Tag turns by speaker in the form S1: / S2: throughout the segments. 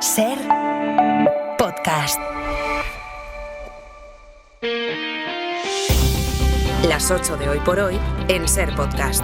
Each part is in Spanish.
S1: Ser Podcast. Las 8 de Hoy por Hoy en Ser Podcast.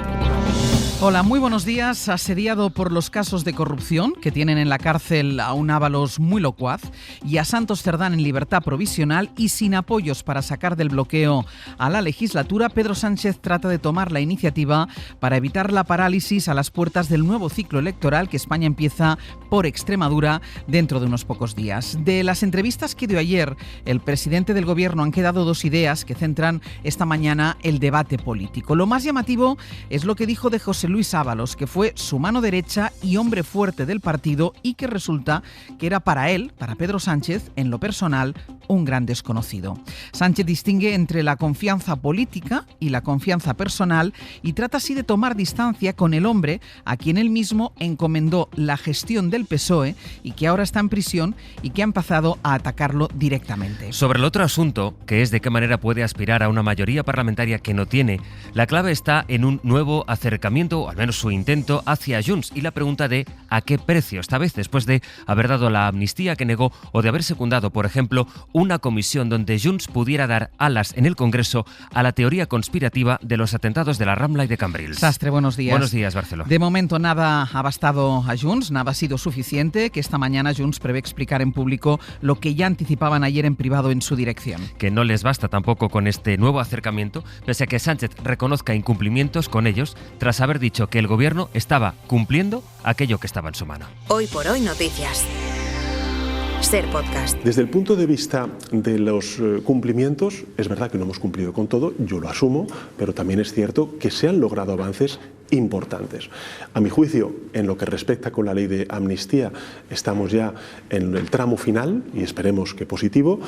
S2: Hola, muy buenos días. Asediado por los casos de corrupción que tienen en la cárcel a un Ábalos muy locuaz y a Santos Cerdán en libertad provisional y sin apoyos para sacar del bloqueo a la legislatura, Pedro Sánchez trata de tomar la iniciativa para evitar la parálisis a las puertas del nuevo ciclo electoral que España empieza por Extremadura dentro de unos pocos días. De las entrevistas que dio ayer el presidente del Gobierno han quedado dos ideas que centran esta mañana el debate político. Lo más llamativo es lo que dijo de José Luis Ábalos, que fue su mano derecha y hombre fuerte del partido y que resulta que era para él, para Pedro Sánchez, en lo personal, un gran desconocido. Sánchez distingue entre la confianza política y la confianza personal y trata así de tomar distancia con el hombre a quien él mismo encomendó la gestión del PSOE y que ahora está en prisión y que ha empezado a atacarlo directamente.
S3: Sobre el otro asunto, que es de qué manera puede aspirar a una mayoría parlamentaria que no tiene, la clave está en un nuevo acercamiento, o al menos su intento, hacia Junts y la pregunta de ¿a qué precio? Esta vez después de haber dado la amnistía que negó o de haber secundado, por ejemplo, una comisión donde Junts pudiera dar alas en el Congreso a la teoría conspirativa de los atentados de la Rambla y de Cambrils.
S2: Sastre, buenos días.
S3: Buenos días, Barceló.
S2: De momento nada ha bastado a Junts, nada ha sido suficiente, que esta mañana Junts prevé explicar en público lo que ya anticipaban ayer en privado en su dirección.
S3: Que no les basta tampoco con este nuevo acercamiento, pese a que Sánchez reconozca incumplimientos con ellos, tras haber dicho que el Gobierno estaba cumpliendo aquello que estaba en su mano.
S1: Hoy por Hoy Noticias. Ser Podcast.
S4: Desde el punto de vista de los cumplimientos, es verdad que no hemos cumplido con todo, yo lo asumo, pero también es cierto que se han logrado avances importantes. A mi juicio, en lo que respecta con la ley de amnistía, estamos ya en el tramo final y esperemos que positivo.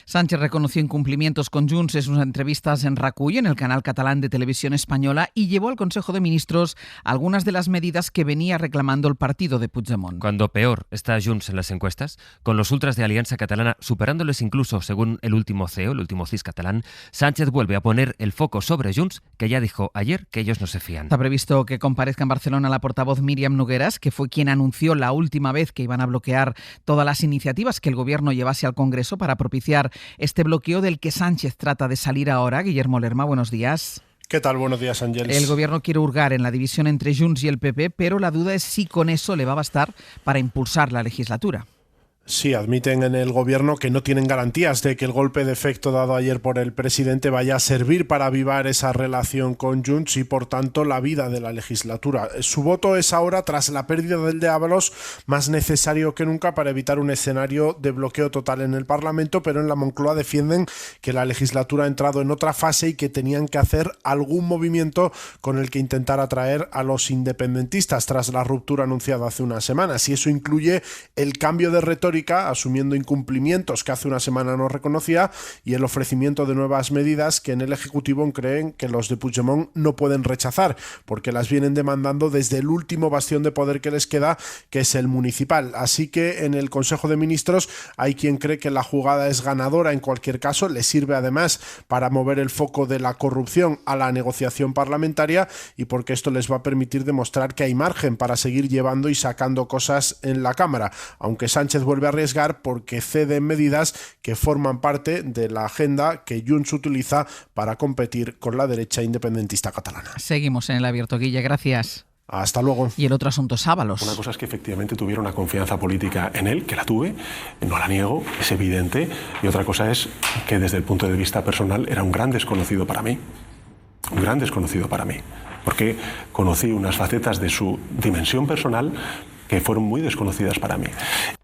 S2: Sánchez reconoció incumplimientos con Junts en sus entrevistas en RAC1, en el canal catalán de Televisión Española, y llevó al Consejo de Ministros algunas de las medidas que venía reclamando el partido de Puigdemont.
S3: Cuando peor está Junts en las encuestas, con los ultras de Alianza Catalana superándoles incluso según el último CEO, el último CIS catalán, Sánchez vuelve a poner el foco sobre Junts, que ya dijo ayer que ellos no se fían.
S2: Está previsto que comparezca en Barcelona la portavoz Míriam Nogueras, que fue quien anunció la última vez que iban a bloquear todas las iniciativas que el Gobierno llevase al Congreso para propiciar este bloqueo del que Sánchez trata de salir ahora. Guillermo Lerma, buenos días.
S5: ¿Qué tal? Buenos días, Ángeles.
S2: El Gobierno quiere hurgar en la división entre Junts y el PP, pero la duda es si con eso le va a bastar para impulsar la legislatura.
S5: Sí, admiten en el Gobierno que no tienen garantías de que el golpe de efecto dado ayer por el presidente vaya a servir para avivar esa relación con Junts y, por tanto, la vida de la legislatura. Su voto es ahora, tras la pérdida del de Ábalos, más necesario que nunca para evitar un escenario de bloqueo total en el Parlamento, pero en la Moncloa defienden que la legislatura ha entrado en otra fase y que tenían que hacer algún movimiento con el que intentar atraer a los independentistas tras la ruptura anunciada hace unas semanas. Y eso incluye el cambio de retórica, asumiendo incumplimientos que hace una semana no reconocía, y el ofrecimiento de nuevas medidas que en el Ejecutivo creen que los de Puigdemont no pueden rechazar, porque las vienen demandando desde el último bastión de poder que les queda, que es el municipal. Así que en el Consejo de Ministros hay quien cree que la jugada es ganadora en cualquier caso, le sirve además para mover el foco de la corrupción a la negociación parlamentaria y porque esto les va a permitir demostrar que hay margen para seguir llevando y sacando cosas en la Cámara, aunque Sánchez vuelve a arriesgar porque cede en medidas que forman parte de la agenda que Junts utiliza para competir con la derecha independentista catalana.
S2: Seguimos en el abierto, Guille, gracias.
S5: Hasta luego.
S2: Y el otro asunto es Ábalos.
S4: Una cosa es que efectivamente tuviera una confianza política en él, que la tuve, no la niego, es evidente, y otra cosa es que desde el punto de vista personal era un gran desconocido para mí. Un gran desconocido para mí, porque conocí unas facetas de su dimensión personal que fueron muy desconocidas para mí.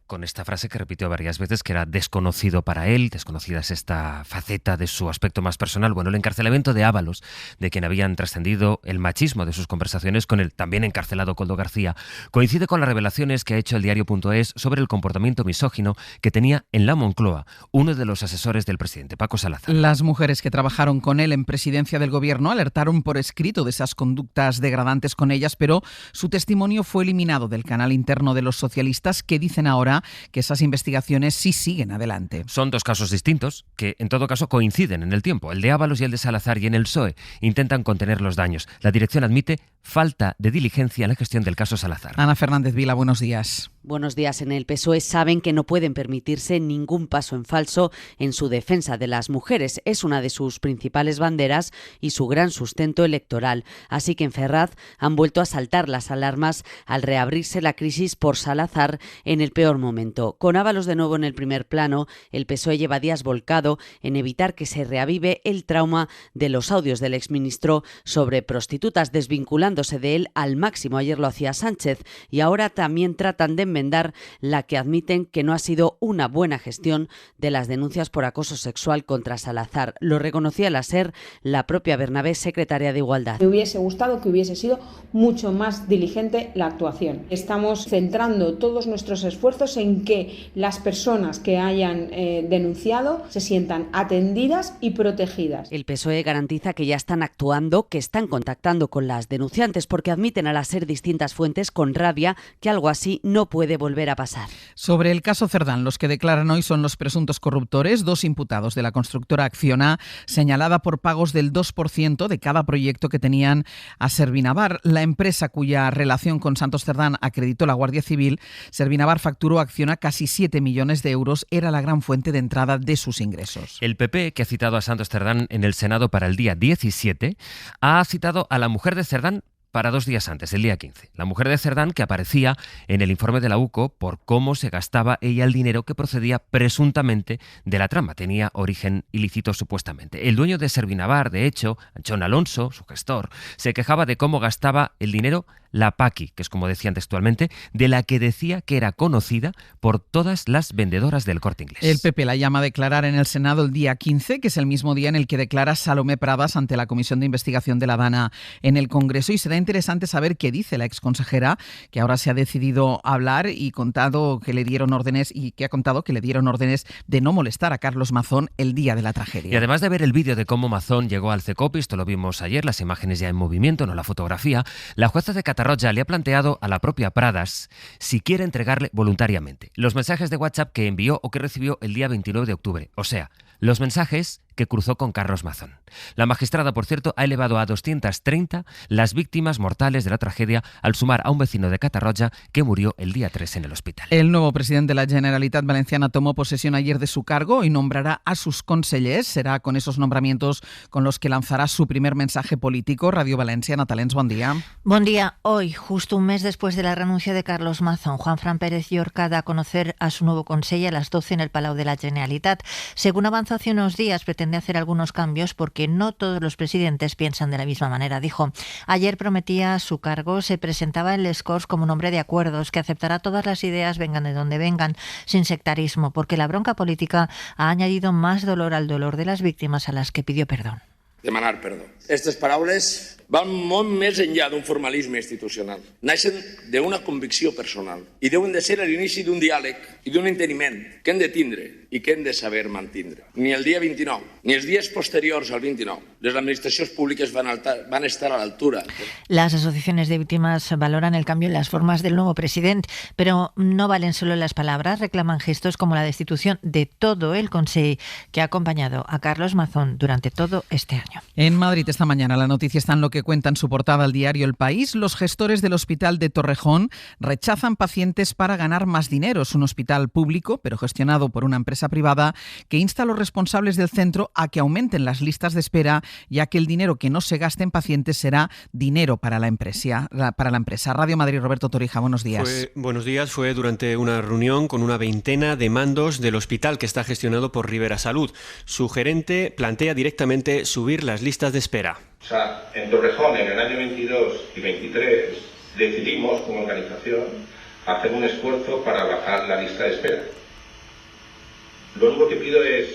S3: Con esta frase que repitió varias veces, que era desconocido para él, desconocida es esta faceta de su aspecto más personal. Bueno, el encarcelamiento de Ábalos, de quien habían trascendido el machismo de sus conversaciones con el también encarcelado Koldo García, coincide con las revelaciones que ha hecho el diario.es sobre el comportamiento misógino que tenía en la Moncloa uno de los asesores del presidente, Paco Salazar.
S2: Las mujeres que trabajaron con él en presidencia del Gobierno alertaron por escrito de esas conductas degradantes con ellas, pero su testimonio fue eliminado del canal interno de los socialistas, que dicen ahora que esas investigaciones sí siguen adelante.
S3: Son dos casos distintos que, en todo caso, coinciden en el tiempo. El de Ábalos y el de Salazar, y en el PSOE intentan contener los daños. La dirección admite falta de diligencia en la gestión del caso Salazar.
S2: Ana Fernández Vila, buenos días.
S6: Buenos días. En el PSOE saben que no pueden permitirse ningún paso en falso en su defensa de las mujeres. Es una de sus principales banderas y su gran sustento electoral. Así que en Ferraz han vuelto a saltar las alarmas al reabrirse la crisis por Salazar en el peor momento. Con Ábalos de nuevo en el primer plano, el PSOE lleva días volcado en evitar que se reavive el trauma de los audios del exministro sobre prostitutas, desvinculándose de él al máximo. Ayer lo hacía Sánchez y ahora también tratan de enmendar la que admiten que no ha sido una buena gestión de las denuncias por acoso sexual contra Salazar. Lo reconocía la SER, la propia Bernabé, secretaria de Igualdad.
S7: Me hubiese gustado que hubiese sido mucho más diligente la actuación. Estamos centrando todos nuestros esfuerzos en que las personas que hayan denunciado se sientan atendidas y protegidas.
S6: El PSOE garantiza que ya están actuando, que están contactando con las denunciantes, porque admiten a la SER distintas fuentes con rabia que algo así no puede volver a pasar.
S2: Sobre el caso Cerdán, los que declaran hoy son los presuntos corruptores, 2 imputados de la constructora Acciona, señalada por pagos del 2% de cada proyecto que tenían a Servinavar. La empresa cuya relación con Santos Cerdán acreditó la Guardia Civil, Servinavar facturó a Acciona casi 7 millones de euros, era la gran fuente de entrada de sus ingresos.
S3: El PP, que ha citado a Santos Cerdán en el Senado para el día 17, ha citado a la mujer de Cerdán para 2 días antes, el día 15. La mujer de Cerdán, que aparecía en el informe de la UCO por cómo se gastaba ella el dinero que procedía presuntamente de la trama. Tenía origen ilícito supuestamente. El dueño de Servinavar, de hecho, Anchón Alonso, su gestor, se quejaba de cómo gastaba el dinero la Paqui, que es como decían textualmente, de la que decía que era conocida por todas las vendedoras del Corte Inglés.
S2: El PP la llama a declarar en el Senado el día 15, que es el mismo día en el que declara Salomé Pradas ante la Comisión de Investigación de la Dana en el Congreso, y será interesante saber qué dice la exconsejera, que ahora se ha decidido hablar y contado que le dieron órdenes de no molestar a Carlos Mazón el día de la tragedia.
S3: Y además de ver el vídeo de cómo Mazón llegó al CECOP, esto lo vimos ayer, las imágenes ya en movimiento, no la fotografía, la jueza de Catarroja le ha planteado a la propia Pradas si quiere entregarle voluntariamente los mensajes de WhatsApp que envió o que recibió el día 29 de octubre, o sea, los mensajes que cruzó con Carlos Mazón. La magistrada, por cierto, ha elevado a 230 las víctimas mortales de la tragedia al sumar a un vecino de Catarroja que murió el día 3 en el hospital.
S2: El nuevo presidente de la Generalitat Valenciana tomó posesión ayer de su cargo y nombrará a sus consellers. Será con esos nombramientos con los que lanzará su primer mensaje político. Radio Valencia, Natalens, buen día.
S8: Buen día. Hoy, justo un mes después de la renuncia de Carlos Mazón, Juanfran Pérez Llorca da a conocer a su nuevo conseller a las 12 en el Palau de la Generalitat. Según avanzó hace unos días, pretende hacer algunos cambios porque no todos los presidentes piensan de la misma manera, dijo. Ayer prometía su cargo, se presentaba en Les Corts como un hombre de acuerdos, que aceptará todas las ideas, vengan de donde vengan, sin sectarismo, porque la bronca política ha añadido más dolor al dolor de las víctimas a las que pidió perdón.
S9: Demanar perdó. Aquestes paraules van molt més enllà d'un formalisme institucional. Naixen d'una convicció personal i deuen de ser l'inici d'un diàleg i d'un enteniment que hem de tindre i que hem de saber mantindre. Ni el dia 29, ni els dies posteriors al 29, les administracions públiques van estar a l'altura.
S8: Las asociaciones de víctimas valoran el cambio en las formas del nuevo presidente, pero no valen solo las palabras, reclaman gestos como la destitución de todo el Consell que ha acompañado a Carlos Mazón durante todo este año.
S2: En Madrid esta mañana la noticia está en lo que cuenta en su portada el diario El País. Los gestores del hospital de Torrejón rechazan pacientes para ganar más dinero. Es un hospital público, pero gestionado por una empresa privada, que insta a los responsables del centro a que aumenten las listas de espera, ya que el dinero que no se gaste en pacientes será dinero para la empresa. Radio Madrid, Roberto Torija, buenos días.
S10: Buenos días. Fue durante una reunión con una veintena de mandos del hospital que está gestionado por Rivera Salud. Su gerente plantea directamente subir las listas de espera.
S11: O sea, en Torrejón, en el año 22 y 23, decidimos como organización hacer un esfuerzo para bajar la lista de espera. Lo único que pido es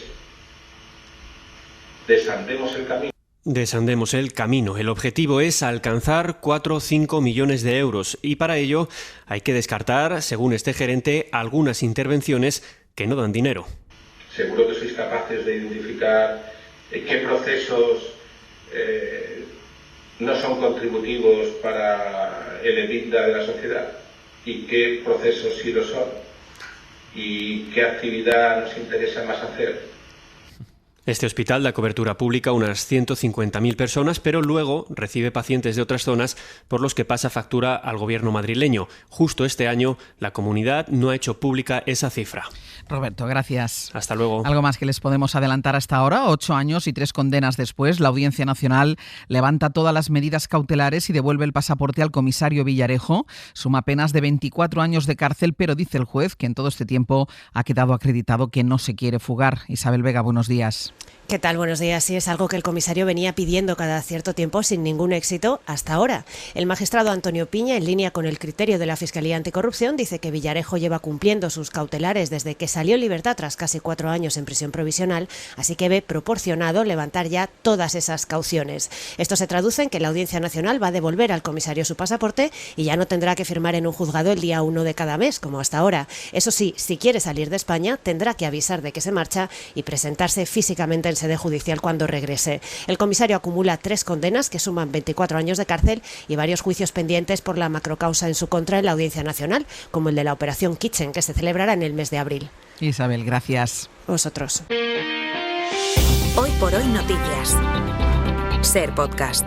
S11: desandemos el camino.
S10: Desandemos el camino. El objetivo es alcanzar 4 o 5 millones de euros y para ello hay que descartar, según este gerente, algunas intervenciones que no dan dinero.
S11: Seguro que sois capaces de identificar qué procesos no son contributivos para el EBITDA de la sociedad y qué procesos sí lo son y qué actividad nos interesa más hacer.
S10: Este hospital da cobertura pública a unas 150.000 personas, pero luego recibe pacientes de otras zonas por los que pasa factura al gobierno madrileño. Justo este año, la comunidad no ha hecho pública esa cifra.
S2: Roberto, gracias.
S10: Hasta luego.
S2: Algo más que les podemos adelantar hasta ahora. 8 años y 3 condenas después, la Audiencia Nacional levanta todas las medidas cautelares y devuelve el pasaporte al comisario Villarejo. Suma penas de 24 años de cárcel, pero dice el juez que en todo este tiempo ha quedado acreditado que no se quiere fugar. Isabel Vega, buenos días.
S12: ¿Qué tal? Buenos días. Sí, es algo que el comisario venía pidiendo cada cierto tiempo sin ningún éxito hasta ahora. El magistrado Antonio Piña, en línea con el criterio de la Fiscalía Anticorrupción, dice que Villarejo lleva cumpliendo sus cautelares desde que salió en libertad tras casi 4 años en prisión provisional, así que ve proporcionado levantar ya todas esas cauciones. Esto se traduce en que la Audiencia Nacional va a devolver al comisario su pasaporte y ya no tendrá que firmar en un juzgado el día 1 de cada mes, como hasta ahora. Eso sí, si quiere salir de España, tendrá que avisar de que se marcha y presentarse físicamente en sede judicial cuando regrese. El comisario acumula 3 condenas que suman 24 años de cárcel y varios juicios pendientes por la macrocausa en su contra en la Audiencia Nacional, como el de la Operación Kitchen, que se celebrará en el mes de abril.
S2: Isabel, gracias.
S12: Vosotros.
S1: Hoy por hoy noticias. Ser Podcast.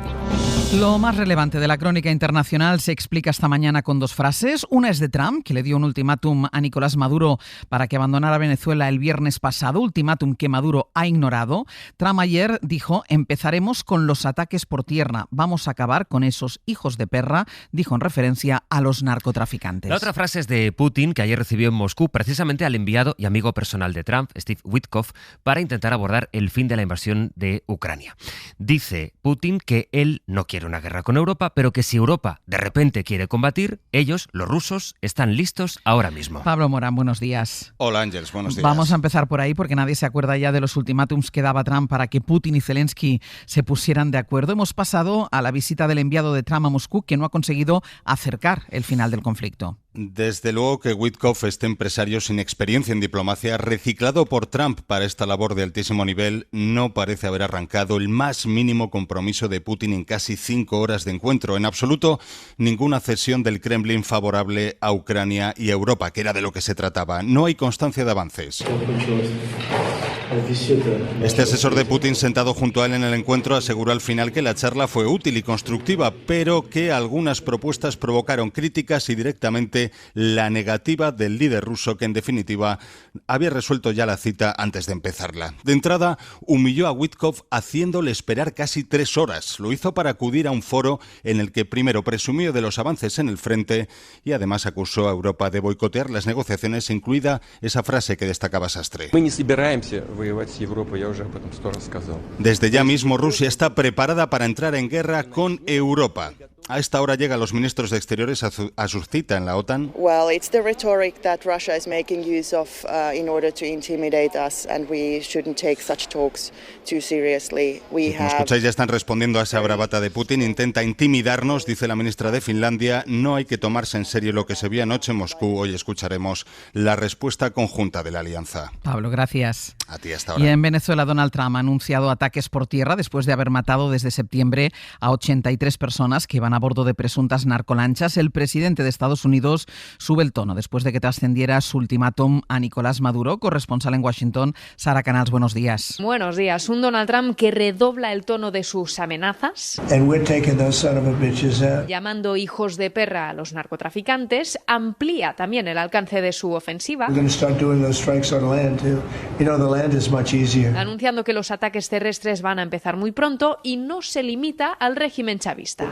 S2: Lo más relevante de la crónica internacional se explica esta mañana con 2 frases. Una es de Trump, que le dio un ultimátum a Nicolás Maduro para que abandonara Venezuela el viernes pasado, ultimátum que Maduro ha ignorado. Trump ayer dijo: empezaremos con los ataques por tierra, vamos a acabar con esos hijos de perra, dijo en referencia a los narcotraficantes.
S3: La otra frase es de Putin, que ayer recibió en Moscú precisamente al enviado y amigo personal de Trump, Steve Witkoff, para intentar abordar el fin de la invasión de Ucrania. Dice Putin que él no quiere una guerra con Europa, pero que si Europa de repente quiere combatir, ellos, los rusos, están listos ahora mismo.
S2: Pablo Morán, buenos días.
S13: Hola Ángels, buenos días.
S2: Vamos a empezar por ahí porque nadie se acuerda ya de los ultimátums que daba Trump para que Putin y Zelensky se pusieran de acuerdo. Hemos pasado a la visita del enviado de Trump a Moscú, que no ha conseguido acercar el final del conflicto.
S13: Desde luego que Witkoff, este empresario sin experiencia en diplomacia, reciclado por Trump para esta labor de altísimo nivel, no parece haber arrancado el más mínimo compromiso de Putin en casi 5 horas de encuentro. En absoluto, ninguna cesión del Kremlin favorable a Ucrania y a Europa, que era de lo que se trataba. No hay constancia de avances. Este asesor de Putin, sentado junto a él en el encuentro, aseguró al final que la charla fue útil y constructiva, pero que algunas propuestas provocaron críticas y directamente la negativa del líder ruso, que en definitiva había resuelto ya la cita antes de empezarla. De entrada, humilló a Witkoff haciéndole esperar casi 3 horas. Lo hizo para acudir a un foro en el que primero presumió de los avances en el frente y además acusó a Europa de boicotear las negociaciones, incluida esa frase que destacaba Sastre. Desde ya mismo Rusia está preparada para entrar en guerra con Europa. A esta hora llegan los ministros de Exteriores a su cita en la OTAN.
S14: Well, it's the rhetoric that Russia is making use of in order to intimidate us, and we shouldn't take such talks too seriously.
S13: Como escucháis, ya están respondiendo a esa bravata de Putin. Intenta intimidarnos, dice la ministra de Finlandia. No hay que tomarse en serio lo que se vio anoche en Moscú. Hoy escucharemos la respuesta conjunta de la alianza.
S2: Pablo, gracias.
S13: A ti hasta ahora.
S2: Y en Venezuela, Donald Trump ha anunciado ataques por tierra después de haber matado desde septiembre a 83 personas que iban a bordo de presuntas narcolanchas. El presidente de Estados Unidos sube el tono después de que trascendiera su ultimátum a Nicolás Maduro. Corresponsal en Washington, Sara Canals, buenos días.
S15: Buenos días. Un Donald Trump que redobla el tono de sus amenazas, llamando hijos de perra a los narcotraficantes, amplía también el alcance de su ofensiva, anunciando que los ataques terrestres van a empezar muy pronto y no se limita al régimen chavista.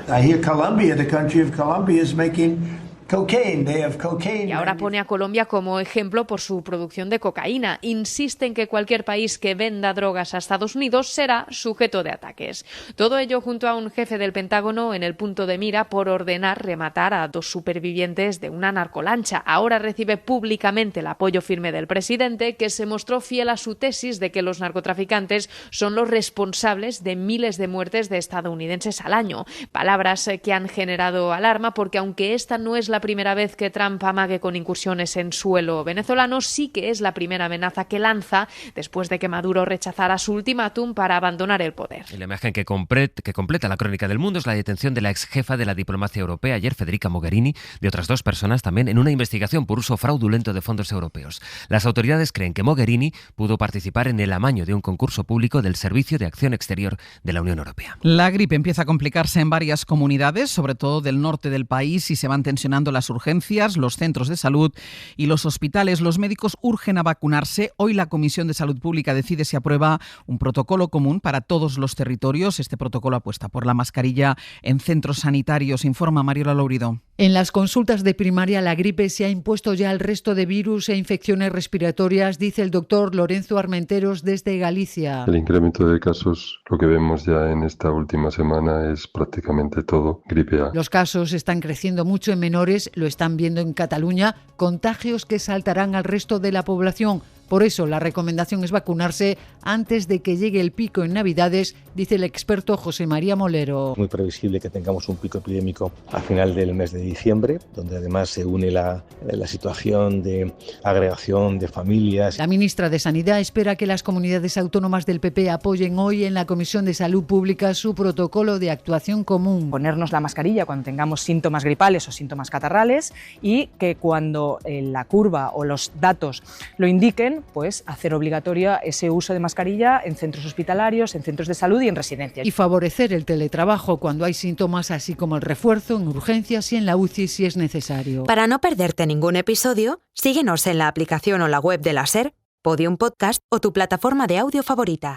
S16: The country of Colombia is making cocaine. They have cocaine.
S15: Y ahora pone a Colombia como ejemplo por su producción de cocaína. Insiste en que cualquier país que venda drogas a Estados Unidos será sujeto de ataques. Todo ello junto a un jefe del Pentágono en el punto de mira por ordenar rematar a 2 supervivientes de una narcolancha. Ahora recibe públicamente el apoyo firme del presidente, que se mostró fiel a su tesis de que los narcotraficantes son los responsables de miles de muertes de estadounidenses al año. Palabras que han generado alarma porque aunque esta no es la la primera vez que Trump amague con incursiones en suelo venezolano, sí que es la primera amenaza que lanza después de que Maduro rechazara su ultimátum para abandonar el poder.
S3: Y la imagen que completa la crónica del mundo es la detención de la ex jefa de la diplomacia europea ayer, Federica Mogherini, de otras 2 personas también en una investigación por uso fraudulento de fondos europeos. Las autoridades creen que Mogherini pudo participar en el amaño de un concurso público del Servicio de Acción Exterior de la Unión Europea.
S2: La gripe empieza a complicarse en varias comunidades, sobre todo del norte del país, y se van tensionando las urgencias, los centros de salud y los hospitales. Los médicos urgen a vacunarse. Hoy la Comisión de Salud Pública decide si aprueba un protocolo común para todos los territorios. Este protocolo apuesta por la mascarilla en centros sanitarios, informa Mariola Lourido.
S17: En las consultas de primaria, la gripe se ha impuesto ya al resto de virus e infecciones respiratorias, dice el doctor Lorenzo Armenteros desde Galicia.
S18: El incremento de casos, lo que vemos ya en esta última semana, es prácticamente todo gripe A.
S17: Los casos están creciendo mucho en menores, lo están viendo en Cataluña, contagios que saltarán al resto de la población. Por eso la recomendación es vacunarse antes de que llegue el pico en Navidades, dice el experto José María Molero.
S19: Es muy previsible que tengamos un pico epidémico a final del mes de diciembre, donde además se une la situación de agregación de familias.
S17: La ministra de Sanidad espera que las comunidades autónomas del PP apoyen hoy en la Comisión de Salud Pública su protocolo de actuación común.
S20: Ponernos la mascarilla cuando tengamos síntomas gripales o síntomas catarrales y que cuando la curva o los datos lo indiquen, pues hacer obligatoria ese uso de mascarilla en centros hospitalarios, en centros de salud y en residencias.
S17: Y favorecer el teletrabajo cuando hay síntomas, así como el refuerzo en urgencias y en la UCI si es necesario.
S1: Para no perderte ningún episodio, síguenos en la aplicación o la web de la SER, Podium Podcast o tu plataforma de audio favorita.